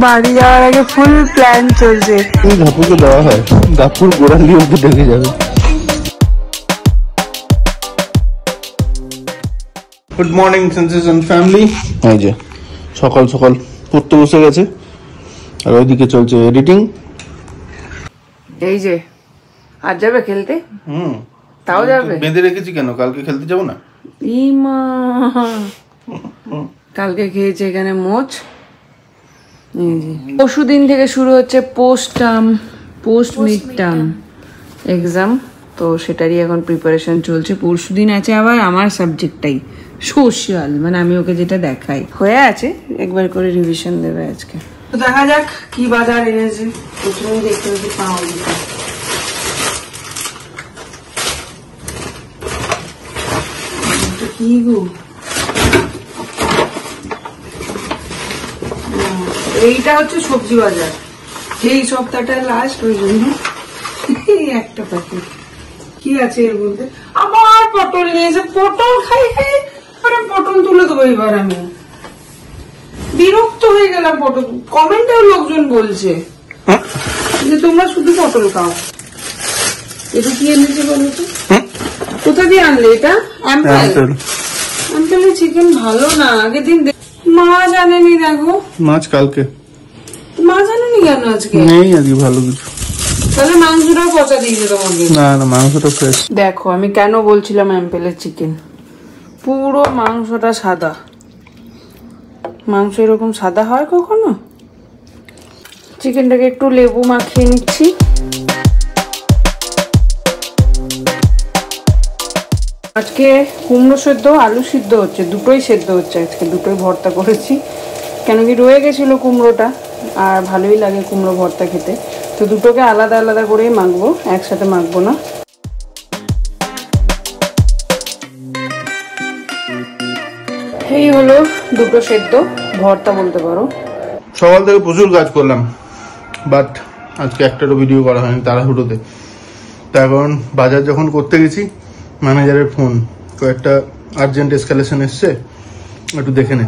বাড়ি যাওয়ার আগে ফুল প্ল্যান চলছে। ধাপুকে দেওয়া হয়, ধাপুর গোড়ালি অব্দি ঢেকে যাবে। Good morning sensation family. এই যে সকাল সকাল পড়তে বসে গেছে, আর ওইদিকে চলছে এডিটিং। এই যে আজ যাবে খেলতে? তাও যাবে? বেঁধে রেখেছি কেন, কালকে খেলতে যাবো না? ইমা কালকে খেয়েছে এখানে মোচ। পরশু দিন থেকে শুরু হচ্ছে পোস্ট মিড টার্ম এক্সাম, তো সেটারই এখন প্রিপারেশন চলছে। পরশু দিন আছে আবার আমার সাবজেক্টটাই সোশ্যাল, মানে আমি ওকে যেটা দেখাই হয়ে আছে, একবার করে রিভিশন দেবে আজকে। তো দেখা যাক কি বাজার এনেছে, প্রথমেই দেখতে হচ্ছে পাওয়া কি গো। এইটা হচ্ছে সবজি বাজার, এই সপ্তাহটা লাস্ট, ওই জন্য একটা প্যাকেট। কি আছে এর মধ্যে? আবার পটল নিয়েছে, পটল খাই খাই পটল তুলে দেবো এবার। আমি বিরক্ত হয়ে গেলাম পটল। কমেন্টেও লোকজন বলছে যে তোমরা শুধু পটল খাও। এটা কি এনেছে বলতো? কোথা দিয়ে আনলে এটা? অ্যাম্পেলের চিকেন ভালো না, আগের দিন মাছ আনেনি। দেখো মাছ কালকে, মাছ আনেনি কেন আজকে? নেই আজকে ভালো কিছু। তাহলে মাংসটাও পচা দিয়েছে তোমাকে। না না, মাংসটা ফ্রেশ। দেখো আমি কেন বলছিলাম অ্যাম্পেলের চিকেন, পুরো মাংসটা সাদা। মাংস এরকম সাদা হয় কখনো? চিকেনটাকে একটু লেবু মাখিয়ে নিচ্ছি। আজকে কুমড়ো সেদ্ধ আলু সিদ্ধ হচ্ছে, দুটোই সেদ্ধ হচ্ছে আজকে, দুটোই ভর্তা করেছি। কেন কি রয়ে গেছিলো কুমড়োটা, আর ভালোই লাগে কুমড়ো ভর্তা খেতে, তো দুটোকে আলাদা আলাদা করেই মাখবো, একসাথে মাখবো না। এই হলো দুটো সেদ্ধ ভর্তা বলতে পারো। সকাল থেকে প্রচুর কাজ করলাম, বাট আজকে একটারও ভিডিও করা হয়নি তাড়াহুড়োতে। তার কারণ বাজার যখন করতে গেছি, ম্যানেজারের ফোন, কয়েকটা আর্জেন্ট এসকালেশন এসছে, একটু দেখে নে।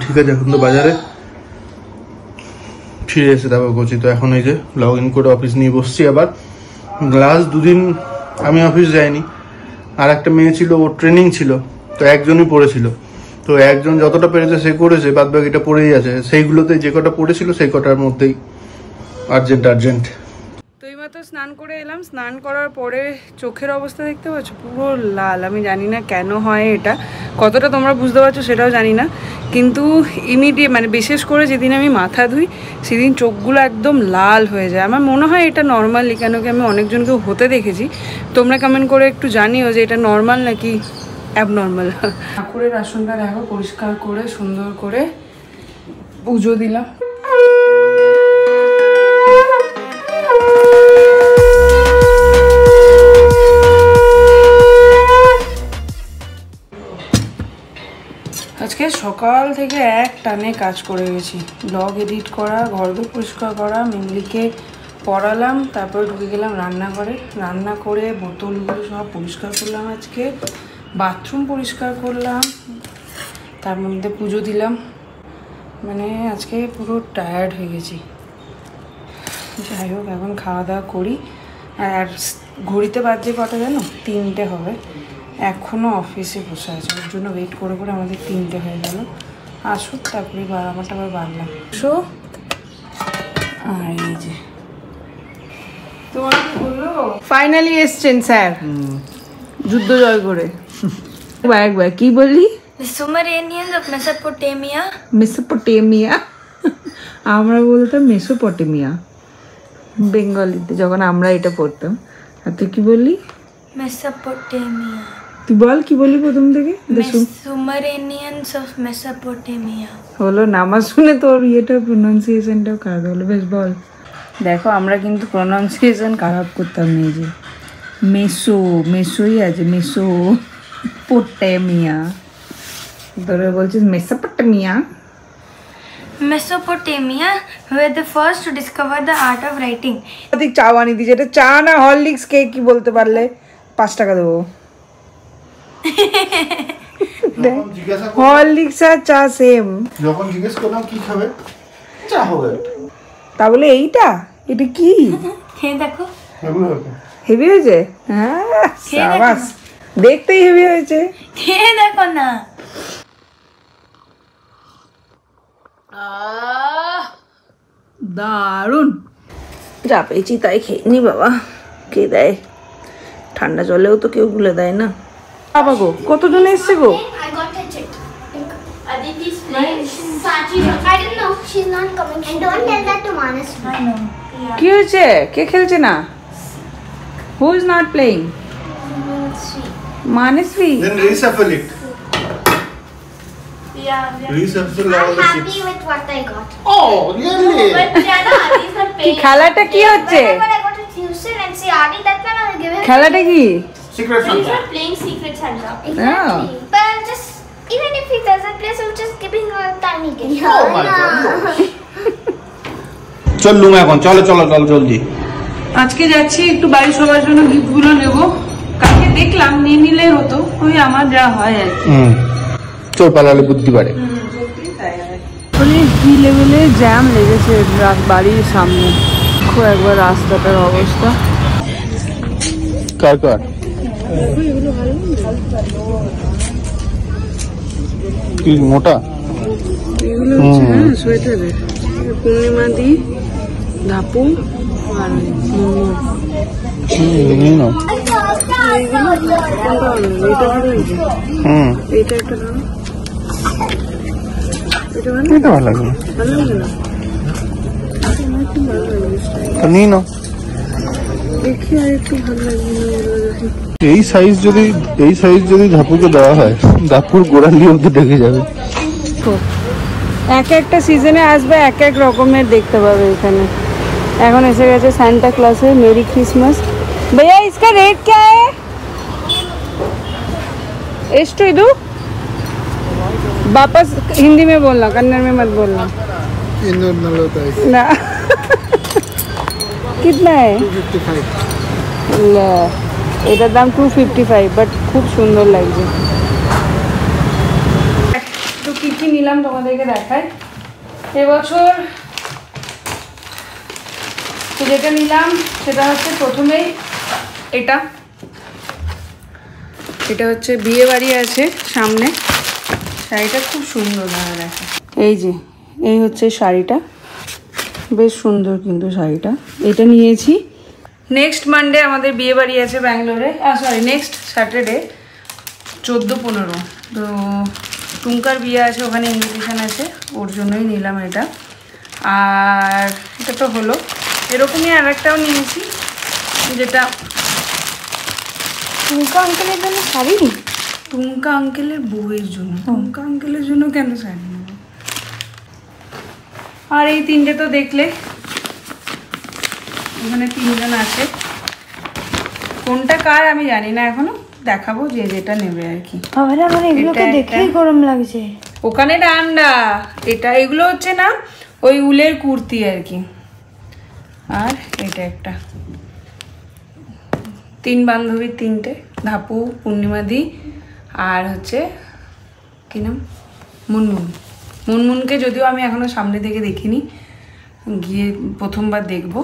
ঠিক আছে, এখন তো বাজারে ফিরে এসে তারপর করছি। তো এখন এই যে লগ ইন করে অফিস নিয়ে বসছি। আবার লাস্ট দুদিন আমি অফিস যাইনি, আর একটা মেয়ে ছিল, ওর ট্রেনিং ছিল, তো একজনই পড়েছিল। তো একজন যতটা পেরেছে সে করেছে, বাদ বাকিটা পড়েই আছে। সেইগুলোতে যে কটা পড়েছিল সেই কটার মধ্যেই আর্জেন্ট। তো এইমাত্র স্নান করে এলাম, স্নান করার পরে চোখের অবস্থা দেখতে পাচ্ছ পুরো লাল। আমি জানি না কেন হয় এটা, কতটা তোমরা বুঝতে পারছো সেটাও জানি না, কিন্তু ইমিডিয়েট মানে বিশেষ করে যেদিন আমি মাথা ধুই সেদিন চোখগুলো একদম লাল হয়ে যায়। আমার মনে হয় এটা নর্মালি, কেন কি আমি অনেকজনকে হতে দেখেছি। তোমরা কমেন্ট করে একটু জানিও যে এটা নর্মাল নাকি অ্যাবনর্মাল। ঠাকুরের আসনটা দেখো পরিষ্কার করে সুন্দর করে পুজো দিলাম। আজকে সকাল থেকে এক টানে কাজ করে গেছি, ব্লগ এডিট করা, ঘরদোর পরিষ্কার করা, মিমলিকে পড়ালাম, তারপরে ঢুকে গেলাম রান্নাঘরে। রান্না করে বোতলগুলো সব পরিষ্কার করলাম, আজকে বাথরুম পরিষ্কার করলাম, তার মধ্যে পুজো দিলাম। মানে আজকে পুরো টায়ার্ড হয়ে গেছি। যাই হোক, এখন খাওয়া দাওয়া করি। আর ঘড়িতে বাজছে কটা জানো? 3টে হবে। এখনও অফিসে বসে আছে, ওর জন্য ওয়েট করে করে আমাদের 3টে হয়ে গেল। আসুক তারপরে আমারটা আবার বাড়লাম। সো আর এই যে তোমার কি বললো, ফাইনালি এসছেন স্যার যুদ্ধ জয় করে। একবার কি বললি? মেসোপটেমিয়া আমরা বলতাম মেসোপটেমিয়া বেঙ্গলিতে, যখন আমরা এটা পড়তাম। আর তুই কি বললি? মেসোপটেমিয়া। তুই বল কি বললি প্রথম থেকে? সুমেরিয়ানস অফ মেসোপটেমিয়া হলো না, আমার শুনে তোর ইয়েটা প্রোনাউন্সিয়েশনটাও খারাপ হলো। বেশ বল। দেখো আমরা কিন্তু প্রোনাউন্সিয়েশন খারাপ করতাম না, যে মেসোই আছে, মেসোপটেমিয়া। তোরা বলছিস Mesopotamia. Mesopotamia were the first to discover the art of writing. ঠিক চা বানিয়ে দিয়েছে, এটা চা না হরলিক্স, কে কি বলতে পারলে 5 টাকা দেবো। যখন জিজ্ঞাসা করলাম, হরলিক্স আর চা সেম। যখন জিজ্ঞেস করলাম কি খাবে, চা হবে। তা বলে এইটা, এটা কি খেয়ে দেখো। হেভি হয়েছে? হ্যাঁ সাবাস, দেখতেই হেভি হয়েছে। খেয়ে দেখো না। দারুণ। যা পেয়েছি তাই খেয়ে নি বাবা, কে দেয়? ঠান্ডা জলেও তো কেউ গুলে দেয় না। বাবা গো, কতজন এসছে গো? I got a check. Aditi's playing. Sachi, I didn't know she's not coming. And don't tell that to Manas. I know. কি হয়েছে? কে খেলছে না? Who is not playing? Manasi. Then reshuffle it. Yeah. Reshuffle all I'm the happy chips. with what I got. Oh, really? But Jana, Adi's not কি paying. খেলাটা কি হচ্ছে? Whenever I got a tuition and see Adi, that's when I'll give it. খেলাটা কি? Secret He's Santa. not playing Secret Santa. Exactly. But I'll just, even if he doesn't play, so just giving a tiny gift. Oh my God. চল লুম এখন, চলো চলো চল জলদি। আজকে যাচ্ছি একটু বাড়ির সবার জন্য গিফটগুলো নেব। কালকে দেখলাম নিয়ে নিলে হতো, ওই আমার যা হয় আর কি। চল পালালে বুদ্ধি বাড়ে। কি লেভেলে জ্যাম লেগেছে বাড়ির সামনে, খুব একবার রাস্তাটার অবস্থা। কার কার কি মোটা এগুলো হচ্ছে সোয়েটারের। পূর্ণিমা দি, ধাপু আর মোমো। এইটা একটা দাম, এটা ভালো লাগে না, ভালো লাগে না? আমার খুব ভালো লাগে, তো নিয়ে নাও। দেখি আর একটু ভালো লাগবে না এগুলো দেখি। এই সাইজ যদি ধাপুকে দেওয়া হয়, ধাপুর গোড়ালিও তো ঢেকে যাবে। এক একটা সিজনে আসবে, এক এক রকমের দেখতে পাবে এখানে। এখন এসে গেছে সান্টা ক্লসে। Mary Christmas. भैया इसका रेट क्या है? ಎಷ್ಟು ಇದು? वापस हिंदी में बोलना, कन्नड़ में मत बोलना। ना कितना है? 255। এটার দাম 255, বাট খুব সুন্দর লাগছে। তো কি কি নিলাম তোমাদেরকে দেখাই। এবছর তো যেটা নিলাম সেটা হচ্ছে প্রথমেই এটা হচ্ছে বিয়ে বাড়ি আছে সামনে। শাড়িটা খুব সুন্দর লাগা দেখে। এই হচ্ছে শাড়িটা, বেশ সুন্দর কিন্তু শাড়িটা। এটা নিয়েছি। নেক্সট মানডে আমাদের বিয়ে বাড়ি আছে ব্যাঙ্গালোরে, নেক্সট স্যাটারডে 14-15। তো টুঙ্কার বিয়ে আছে, ওখানে ইনভিটেশন আছে, ওর জন্যই নিলাম এটা। আর এটা তো হলো, এরকমই আর একটাও নিয়েছি, যেটা টুঙ্কা আঙ্কেলের জন্য শাড়ি। টুঙ্কা আঙ্কেলের বউয়ের জন্য। টুঙ্কা আঙ্কেলের জন্য কেন শাড়ি নেব? আর এই তিনটে তো দেখলে, ওখানে তিনজন আছে। কোনটা কার আমি জানি না এখনো, দেখাবো যে যেটা নেবে আর কি। আবার আমার এগুলোকে এটা দেখেই একটা। গরম লাগছে। ওখানে ঠান্ডা, এগুলো হচ্ছে না ওই উলের কুর্তি আর কি। আর এটা একটা, তিন বান্ধবীর তিনটে, ধাপু, পূর্ণিমাদি আর হচ্ছে কি নাম, মুনমুনকে যদিও আমি এখনো সামনে থেকে দেখিনি, গিয়ে প্রথমবার দেখব,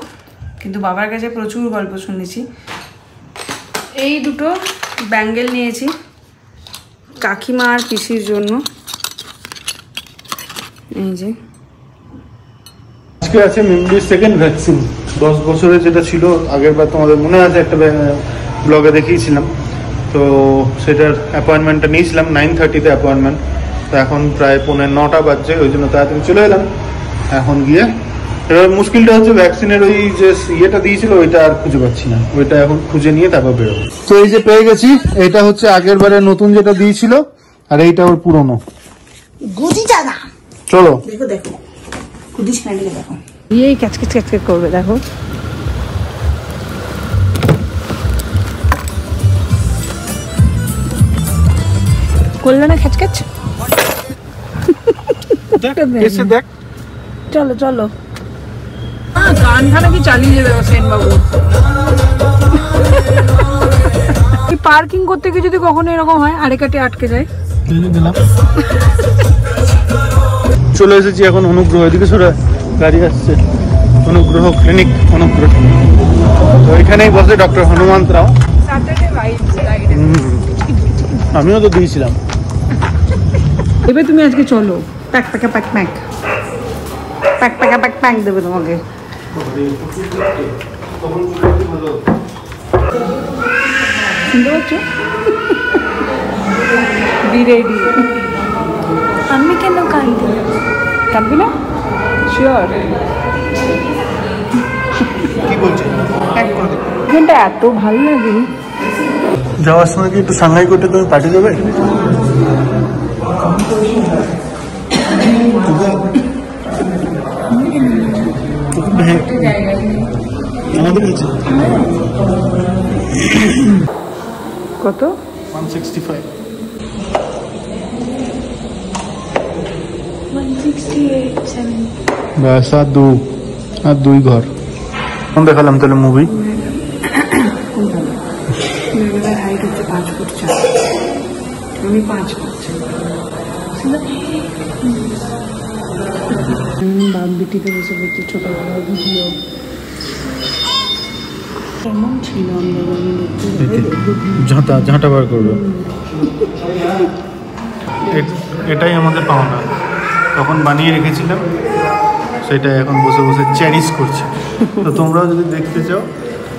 কিন্তু বাবার কাছে প্রচুর গল্প শুনেছি। এই দুটো ব্যাঙ্গেল নিয়েছি কাকিমা আর পিসির জন্য। এই যে আজকে আছে মেমরির সেকেন্ড ভ্যাকসিন। 10 বছরে যেটা ছিল আগের বার, তোমাদের মনে আছে একটা ব্লগে দেখিয়েছিলাম। তো সেটার অ্যাপয়েন্টমেন্টটা নিয়েছিলাম 9:30-তে অ্যাপয়েন্টমেন্ট। তো এখন প্রায় 9:45 বাজছে, ওই জন্য তাড়াতাড়ি চলে এলাম। এখন গিয়ে এবার মুশকিলটা হচ্ছে ভ্যাকসিনের ওই যে ইয়েটা দিয়েছিল ওইটা আর খুঁজে পাচ্ছি না, ওইটা এখন খুঁজে নিয়ে তারপর বেরোবো। তো এই যে পেয়ে গেছি, এটা হচ্ছে আগের বারে নতুন যেটা দিয়েছিল, আর এইটা ওর পুরনো। গুটি দাদা চলো দেখো দেখো, গুটি স্নাইডকে দেখো, এই ক্যাচকেচ ক্যাচকেচ করবে দেখো। করলো না খ্যাচখ্যাচ? দেখ চলো চলো, গান খানা কি চালিয়ে যাবে সেন বাবু। পার্কিং করতে গিয়ে যদি কখনো এরকম হয়, আড়ে কাটে আটকে যায়, চলে এসেছি এখন অনুগ্রহ, এদিকে সোরা গাড়ি আসছে, অনুগ্রহ ক্লিনিক, অনুগ্রহ। তো এখানেই বসে ডক্টর হনুমন্ত রাও। আমিও তো দিয়েছিলাম। এবার তুমি আজকে চলো, প্যাক প্যাকা প্যাক প্যাক প্যাক প্যাকা প্যাক প্যাক দেবে তোমাকে। শুনতে পাচ্ছ? Be ready. আমি কেন কাঁদবো? কাঁদবি না? শিওর? কি বলছে? এখানটা এত ভালো লাগে। যাওয়ার সময় কি একটু সাংহাই করতে তুমি পাঠিয়ে দেবে? কত? 165। 168, ব্যাস আর দুই ঘর। কোন দেখালাম তাহলে মুভি? হাইট হচ্ছে 5 ফুট 4, আমি 5 ফুট 4। বাপ বিটিতে বসে দেখছি ছোটবেলার ভিডিও, কেমন ছিল ঝাঁটা বার করবে। এটাই আমাদের পাওনা, তখন বানিয়ে রেখেছিলাম, সেটা এখন বসে বসে চেরিশ করছি। তো তোমরাও যদি দেখতে চাও,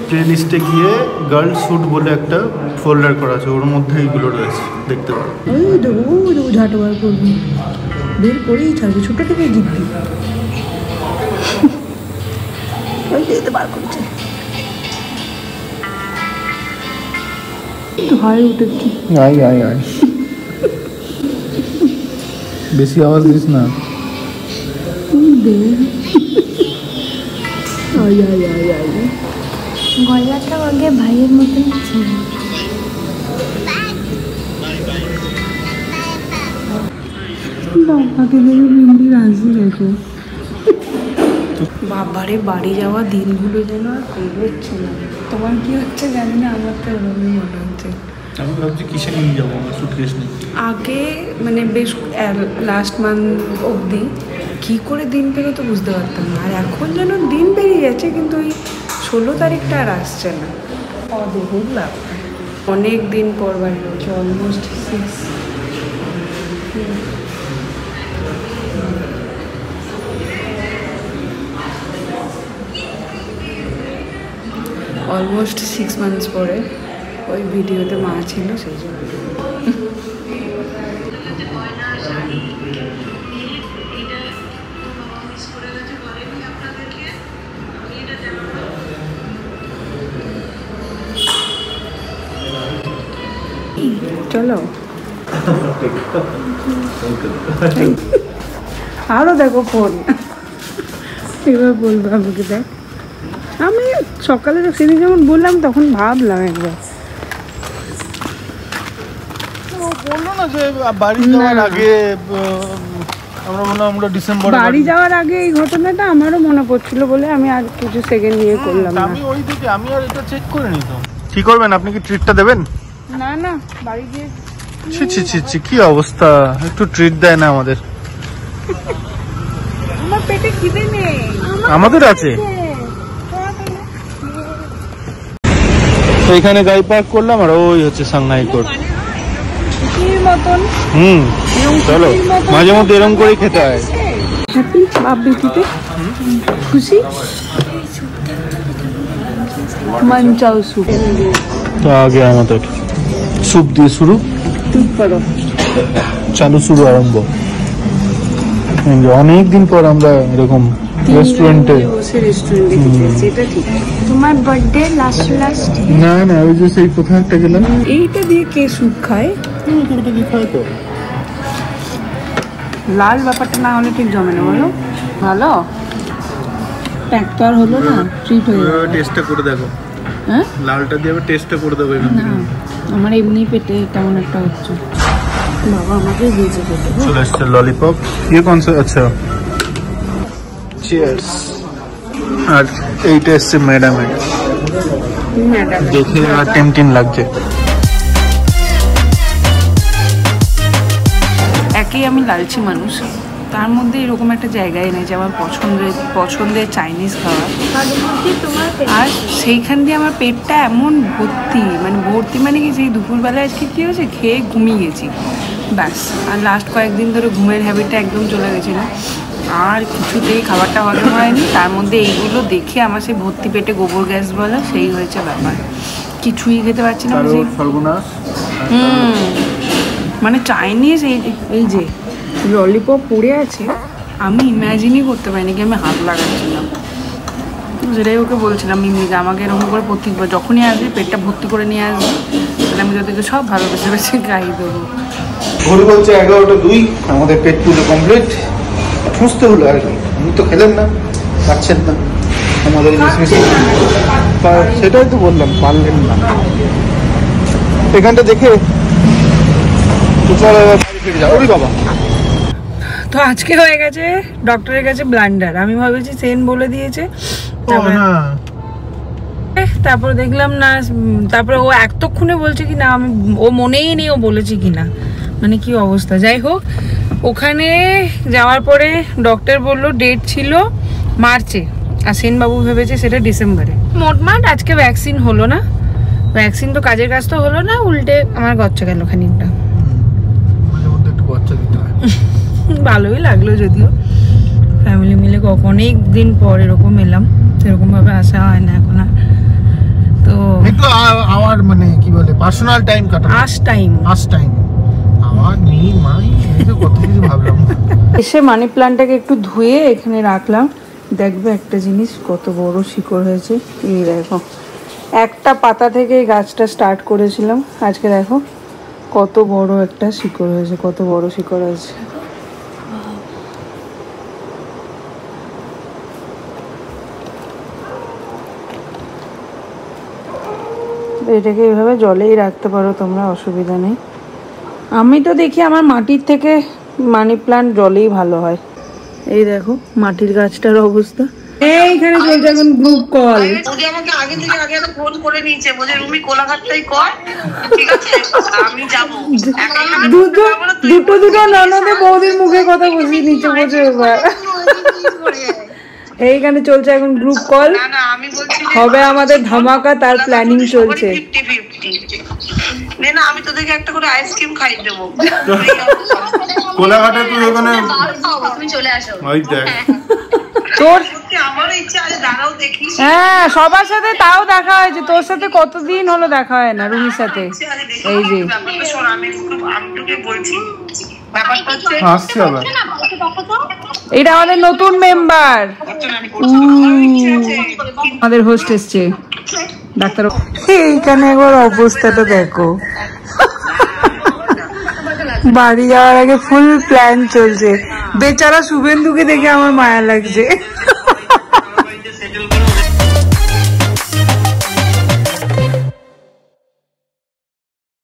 প্লে লিস্টে গিয়ে গার্ল স্যুট বলে একটা ফোল্ডার করা আছে, ওর মধ্যে এইগুলো রয়েছে, দেখতে পারো। ঝাঁটা বার করবি, বের করেই থাকবে, ছোট থেকে জিতবি। বার করছে হাই উঠেছি। আয় বেশি আওয়াজ দিস না। গলাটা আগে ভাইয়ের মতন ছিল। বাবারে বাড়ি যাওয়া দিনগুলো যেন আর হচ্ছে না। তোমার কি হচ্ছে জানি না, আমার তো এরকমই মনে হচ্ছে। আমি ভাবছি কিসে নিয়ে যাবো, আমার সুটকেস নেই। আগে মানে বেশ লাস্ট মান্থ অবধি কী করে দিন পেরো তো বুঝতে পারতাম না, আর এখন যেন দিন পেরিয়ে যাচ্ছে কিন্তু ওই 16 তারিখটা আর আসছে না। অদ্ভুত ব্যাপার, অনেক দিন পর বাড়ি হচ্ছে, অলমোস্ট 6 মান্থস পরে ওই ভিডিওতে মা ছিল সেই জন্য। চলো আরো দেখো ফোন, এবার বলবো আমাকে দেখ। আমি সকালে সেদিন যখন বললাম তখন ভাবলাম একবার, বললো না যে বাড়ি যাওয়ার আগে আমরা ডিসেম্বর বাড়ি যাওয়ার আগে এই ঘটনাটা আমারও মনে পড়ছিল বলে আমি আর কিছু সেকেন্ড নিয়ে করলাম না। আমি ওই দিকে আমি আর এটা চেক করে নি। তো কি করবেন আপনি, কি ট্রিটটা দেবেন? না না, বাড়ি গিয়ে ছি কি অবস্থা, একটু ট্রিট দেয় না আমাদের। আমার পেটে খিদে নেই। আমাদের আছে। এইখানে গাড়ি পার্ক করলাম আর ওই হচ্ছে সাংহাই কোর্ট। মতন চলো, মাঝে মধ্যে এরকম করেই খেতে হয়। হ্যাপি বাপ বেটিতে খুশি। মানচাও স্যুপ তো আগে আমাদের স্যুপ দিয়ে শুরু, চালু শুরু আরম্ভ। অনেকদিন পর আমরা এরকম রেস্টুরেন্টে। তোমার বার্থডে লাস্ট না ওই যে সেই কোথাও একটা গেলাম, এইটা দিয়ে কে স্যুপ খায়? খায় তো লাল ব্যাপারটা না হলে ঠিক জমে না, বলো। ভালো প্যাক তো আর হলো না, ট্রিট হয়ে যাবে। টেস্টটা করে দেখো। হ্যাঁ, লালটা দিয়ে আবার টেস্টটা করে দেবো এখান থেকে। আমার এমনি পেটে কেমন একটা হচ্ছে। বাবা আমাকে ভেজে খেতে চলে আসছে ললিপপ। ये कौन सा? अच्छा, চিয়ার্স। আর এইটা এসছে ম্যাডামের, দেখে আর টেমটিং লাগছে। একেই আমি লালচি মানুষ, তার মধ্যে এরকম একটা জায়গায় নেই যে আমার পছন্দের চাইনিজ খাবার। আর সেইখান দিয়ে আমার পেটটা এমন ভর্তি, মানে কি সেই দুপুরবেলায় আজকে কী হয়েছে, খেয়ে ঘুমিয়ে গেছি ব্যাস। আর লাস্ট কয়েকদিন ধরে ঘুমের হ্যাবিটটা একদম চলে গেছিলো, আর কিছুতেই খাবারটা হজম হয়নি। তার মধ্যে এইগুলো দেখে আমার সেই ভর্তি পেটে গোবর গ্যাস বলে সেই হয়েছে ব্যাপার, কিছুই খেতে পারছি না। মানে চাইনিজ এই যে ললিপপ পড়ে আছে, আমি ইম্যাজিনই করতে পারিনি কি আমি হাত লাগাচ্ছিলাম। যেটাই ওকে বলছিলাম মিমিকে, আমাকে এরকম করে প্রত্যেকবার যখনই আসবে পেটটা ভর্তি করে নিয়ে আসবে, তাহলে আমি তোদেরকে সব ভালো বেছে বেছে খাইয়ে দেবো। ঘড়ি বলছে 11:02, আমাদের পেট পুজো কমপ্লিট। সুস্থ হলো আর কি, আমি তো খেলেন না, পাচ্ছেন না আমাদের সেটাই তো বললাম, পারলেন না। এখানটা দেখে বাবা। তো আজকে হয়ে গেছে ডক্টরের কাছে ব্লান্ডার। আমি ভাবেছি সেন বলে দিয়েছে, তারপরে দেখলাম না, তারপরে ও এতক্ষণে বলছে কি না, ও মনেই নেই ও বলেছে কি না, মানে কি অবস্থা। যাই হোক, ওখানে যাওয়ার পরে ডক্টর বললো ডেট ছিল মার্চে, আর সেনবাবু ভেবেছে সেটা ডিসেম্বরে। মোটমাট আজকে ভ্যাকসিন হলো না, ভ্যাকসিন তো কাজের কাজ তো হলো না, উল্টে আমার গচ্চা গেল খানিকটা। ভালোই লাগলো, যদিও ফ্যামিলি মিলে অনেক দিন পর এরকম এলাম, সেরকম ভাবে আসা হয় না এখন আর। তো আমার মানে কি বলে পার্সোনাল টাইম কাটা, আস টাইম আমার নেই মাই, কত কিছু ভাবলাম। এসে মানি প্ল্যান্টটাকে একটু ধুয়ে এখানে রাখলাম। দেখবে একটা জিনিস, কত বড় শিকড় হয়েছে। এই দেখো, একটা পাতা থেকে এই গাছটা স্টার্ট করেছিলাম, আজকে দেখো কত বড় একটা শিকড় হয়েছে, কত বড় শিকড় হয়েছে। এটাকে এইভাবে জলেই রাখতে পারো তোমরা, অসুবিধা নেই। আমি তো দেখি আমার মাটির থেকে মানি প্ল্যান্ট জলেই ভালো হয়। এই দেখো মাটির গাছটার অবস্থা। এইখানে চলছে এখন গ্রুপ কল। ওদি আমাকে আগে থেকে একটা ফোন করে নিয়েছে, বলে রুমি কোলাঘাটটাই কর, ঠিক আছে আমি যাব। দুটো ননদে বৌদির মুখে কথা বসিয়ে নিচ্ছে, বোঝো এবার। এইখানে চলছে এখন গ্রুপ কল, হবে আমাদের ধামাকা, তার প্ল্যানিং চলছে। না আমি তোদেরকে একটা করে আইসক্রিম খাইয়ে দেবো। কোলাঘাটে তুই ওখানে তুমি চলে আসো। তোর আমার ইচ্ছা আছে দাঁড়াও দেখি। হ্যাঁ সবার সাথে তাও দেখা হয়েছে, তোর সাথে কতদিন হলো দেখা হয় না রুমির সাথে। এই যে এটা আমাদের নতুন মেম্বার, আমাদের হোস্ট এসছে ডাক্তার। এইখানে একবার অবস্থাটা দেখো, বাড়ি যাওয়ার আগে ফুল প্ল্যান চলছে। বেচারা শুভেন্দুকে দেখে আমার মায়া লাগছে।